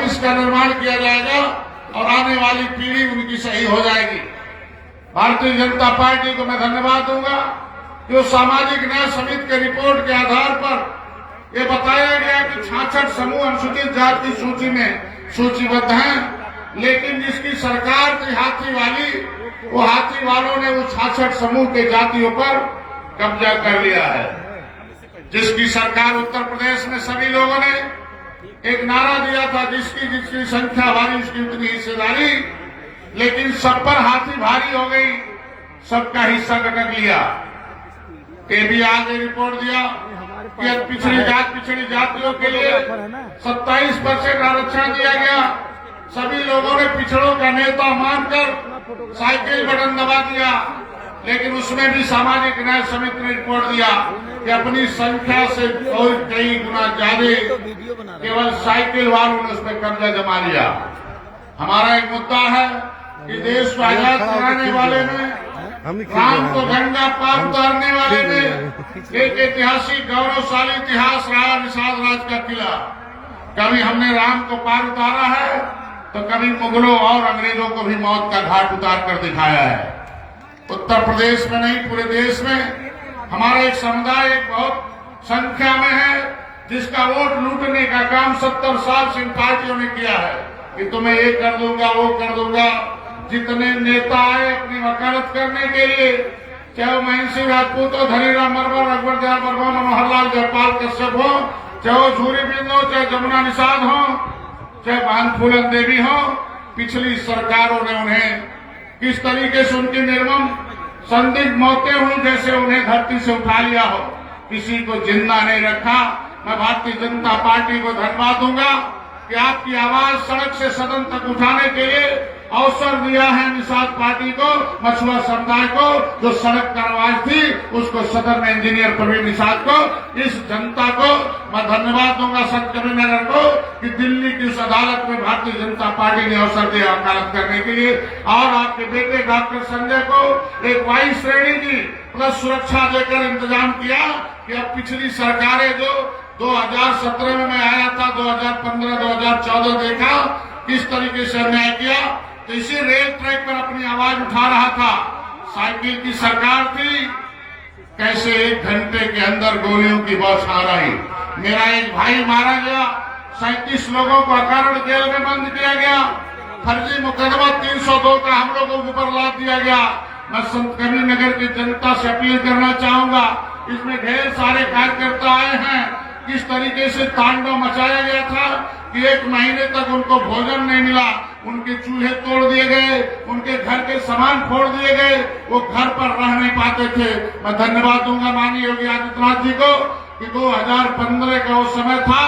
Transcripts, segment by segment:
भविष्य का निर्माण किया जाएगा और आने वाली पीढ़ी उनकी सही हो जाएगी। भारतीय जनता पार्टी को मैं धन्यवाद दूंगा कि उस सामाजिक न्याय समिति के रिपोर्ट के आधार पर यह बताया गया कि 66 समूह अनुसूचित जाति की सूची में सूचीबद्ध हैं, लेकिन जिसकी सरकार थी हाथी वाली, वो हाथी वालों ने वो 66 समूह के जातियों पर कब्जा कर लिया है। जिसकी सरकार उत्तर प्रदेश में सभी लोगों ने एक नारा दिया था, जिसकी जिसकी संख्या भारी उसकी उतनी हिस्सेदारी, लेकिन सब पर हाथी भारी हो गई, सबका हिस्सा गटक लिया। ये भी आगे रिपोर्ट दिया कि पिछड़ी जातियों के लिए 27% आरक्षण दिया गया। सभी लोगों ने पिछड़ों का नेता मानकर साइकिल बटन दबा दिया, लेकिन उसमें भी सामाजिक न्याय समिति ने रिपोर्ट दिया कि अपनी संख्या से कई गुना ज्यादा केवल साइकिल वालों ने उस पर कब्जा जमा लिया। हमारा एक मुद्दा है कि देश को आजाद कराने वाले में, राम को गंगा पार उतारने वाले में एक ऐतिहासिक गौरवशाली इतिहास रहा निषाद राज का किला। कभी हमने राम को पार उतारा है तो कभी मुगलों और अंग्रेजों को भी मौत का घाट उतार कर दिखाया है। उत्तर प्रदेश में नहीं, पूरे देश में हमारा एक समुदाय एक बहुत संख्या में है जिसका वोट लूटने का काम 70 साल से इन पार्टियों ने किया है कि तुम्हें ये कर दूंगा वो कर दूंगा। जितने नेता आए अपनी वकालत करने के लिए, चाहे वो महेंद्र सिंह राजपूत हो, धनीराम मरवर, अकबर दयाल वर्मा, मनोहरलाल जयपाल कश्यप हो, चाहे वो सूर्य बिंद हो, चाहे जमुना निषाद हो, चाहे बहन फूलन देवी हो, पिछली सरकारों ने उन्हें किस तरीके से उनकी निर्मम संदिग्ध मौतें हुई, जैसे उन्हें धरती से उठा लिया हो, किसी को जिंदा नहीं रखा। मैं भारतीय जनता पार्टी को धन्यवाद दूंगा कि आपकी आवाज सड़क से सदन तक उठाने के लिए अवसर दिया है निषाद पार्टी को, मछुआ समुदाय को। जो सड़क का आवाज थी उसको सदन में इंजीनियर प्रवीण निषाद को, इस जनता को मैं धन्यवाद दूंगा, संतकबीर नगर को, कि दिल्ली की उस अदालत में भारतीय जनता पार्टी ने अवसर दिया वकालत करने के लिए। और आपके बेटे डॉक्टर संजय को एक वायु श्रेणी की प्लस सुरक्षा देकर इंतजाम किया कि अब पिछली सरकारें जो 2017 में मैं आया था, 2015-2014 देखा किस तरीके से अन्याय किया, तो इसी रेल ट्रैक पर अपनी आवाज उठा रहा था। साइकिल की सरकार थी, कैसे 1 घंटे के अंदर गोलियों की बौछार आई। मेरा एक भाई मारा गया, 37 लोगों को अकारण जेल में बंद किया गया, फर्जी मुकदमा 302 का हम लोगों के ऊपर लाद दिया गया। मैं संतकबीर नगर की जनता से अपील करना चाहूंगा, इसमें ढेर सारे कार्यकर्ता आए हैं, किस तरीके से तांडव मचाया गया था कि 1 महीने तक उनको भोजन नहीं मिला, उनके चूल्हे तोड़ दिए गए, उनके घर के सामान फोड़ दिए गए, वो घर पर रह नहीं पाते थे। मैं धन्यवाद दूंगा माननीय योगी आदित्यनाथ जी को कि 2015 का वो समय था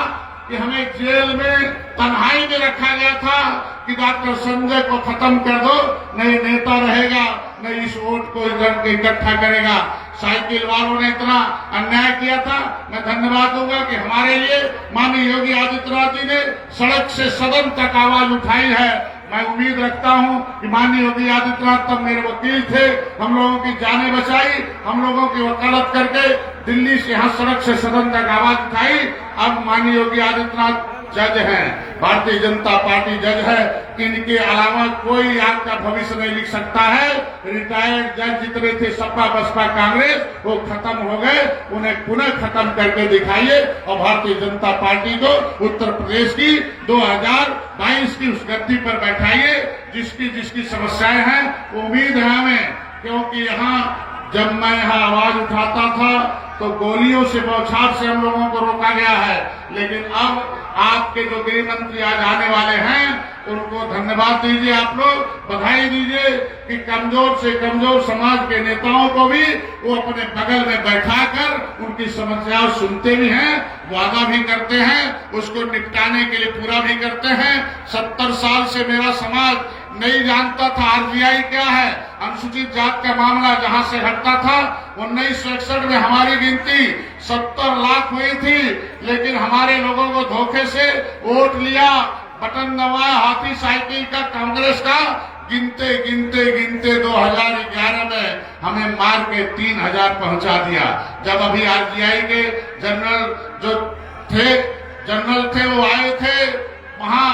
कि हमें जेल में तन्हाई में रखा गया था कि डॉक्टर संजय को खत्म कर दो, नहीं नेता रहेगा, नहीं इस वोट को इकट्ठा करेगा। साइकिल वालों ने इतना अन्याय किया था। मैं धन्यवाद दूंगा कि हमारे लिए माननीय योगी आदित्यनाथ जी ने सड़क से सदन तक आवाज उठाई है। मैं उम्मीद रखता हूं कि माननीय योगी आदित्यनाथ तब मेरे वकील थे, हम लोगों की जानें बचाई, हम लोगों की वकालत करके दिल्ली से यहाँ सड़क से सदन तक आवाज उठाई। अब माननीय योगी आदित्यनाथ जज हैं, भारतीय जनता पार्टी जज है, इनके अलावा कोई आपका भविष्य नहीं लिख सकता है। रिटायर्ड जज जितने थे सपा बसपा कांग्रेस वो खत्म हो गए, उन्हें पुनः खत्म करके दिखाइए और भारतीय जनता पार्टी को उत्तर प्रदेश की 2022 की उस गद्दी पर बैठाइए। जिसकी जिसकी समस्याएं हैं उम्मीद है हमें, क्योंकि यहाँ जब मैं यहाँ आवाज उठाता था तो गोलियों से बौछार से हम लोगों को रोका गया है, लेकिन अब आपके जो गृह मंत्री आज आने वाले हैं उनको धन्यवाद दीजिए, आप लोग बधाई दीजिए कि कमजोर से कमजोर समाज के नेताओं को भी वो अपने बगल में बैठाकर उनकी समस्याएं सुनते भी हैं, वादा भी करते हैं, उसको निपटाने के लिए पूरा भी करते हैं। 70 साल से मेरा समाज नहीं जानता था आरजीआई क्या है, अनुसूचित जात का मामला जहां से हटता था। 1961 में हमारी गिनती 70 लाख हुई थी, लेकिन हमारे लोगों को धोखे से वोट लिया, बटन दबाया हाथी साइकिल का, कांग्रेस का, गिनते गिनते गिनते 2011 में हमें मार के 3000 पहुंचा दिया। जब अभी आरजीआई के जनरल थे वो आए थे, वहां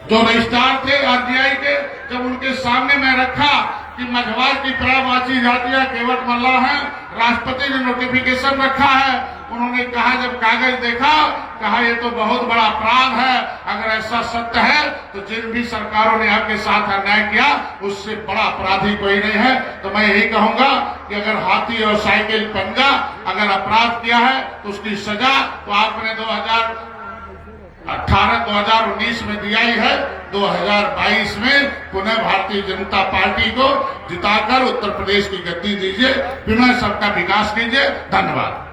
जो रजिस्ट्रार थे आरटीआई के, जब उनके सामने मैं रखा कि मझवार की पर्यायवाची जातियां केवट मल्ला है, राष्ट्रपति ने नोटिफिकेशन रखा है, उन्होंने कहा, जब कागज देखा, कहा ये तो बहुत बड़ा अपराध है, अगर ऐसा सत्य है तो जिन भी सरकारों ने आपके साथ अन्याय किया उससे बड़ा अपराधी कोई नहीं है। तो मैं यही कहूंगा कि अगर हाथी और साइकिल पंगा अगर अपराध किया है तो उसकी सजा तो आपने 2019 में दिया ही है। 2022 में पुनः भारतीय जनता पार्टी को जिताकर उत्तर प्रदेश की गद्दी दीजिए, पुनः सबका विकास कीजिए। धन्यवाद।